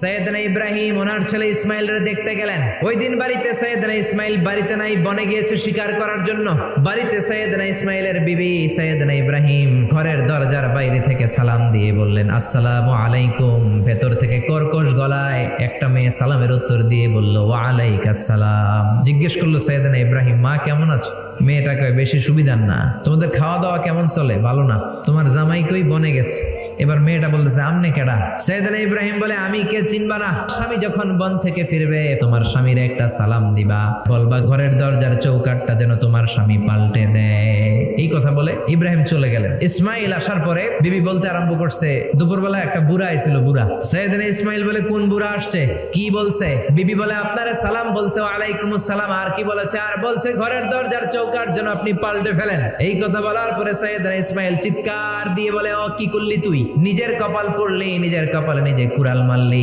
সৈয়দনা ইব্রাহিম ওনার ছেলে ইসমাইলরে দেখতে গেলেন। ওই দিন বাড়িতে সৈয়দনা ইসমাইল বাড়িতে নাই, বনে গিয়েছে শিকার করার জন্য। বাড়িতে সৈয়দনা ইসমাইলের বিবি সৈয়দনা ইব্রাহিম ঘরের দরজার বাইরে থেকে সালাম দিয়ে বললেন, আসসালামু আলাইকুম। ভেতর থেকে কর্কশ গলায় একটা মেয়ে সালামের উত্তর দিয়ে বলল, ওয়া আলাইকাস সালাম। জিজ্ঞেস করলো সৈয়দনা ইব্রাহিম, মা কেমন আছো? মেয়েটা কয়, বেশি সুবিধার না। তোমাদের খাওয়া দাওয়া কেমন চলে? ভালো না। তোমার জামাই কই? বনে গেছে। এবার মেয়েটা বলতেছে, আমনে কেডা? সৈয়দনা ইব্রাহিম বলে, আমি কে চিনবা না? স্বামী যখন বন থেকে ফিরবে তোমার স্বামীর একটা সালাম দিবা, বলবা ঘরের দরজার চৌকাটটা যেন তোমার স্বামী পাল্টে দেয়। এই কথা বলে ইব্রাহিম চলে গেলেন। ইসমাইল আসার পরে বিবি বলতে আরম্ভ করছে, দুপুরবেলা একটা বুড়া আইছিল। বুড়া সৈয়দনা ইসমাইল বলে, কোন বুড়া আসছে? কি বলছে? বিবি বলে, আপনারে সালাম বলছে। ওয়ালাইকুমুস সালাম। আর কি বলেছে? আর বলছে ঘরের দরজার চৌকাট যেন আপনি পাল্টে ফেলেন। এই কথা বলার পরে সৈয়দনা ইসমাইল চিৎকার দিয়ে বলে, ও কি করলি তুই? নিজের কপাল পড়লি, নিজের কপালে নিজে কুড়াল মারলি।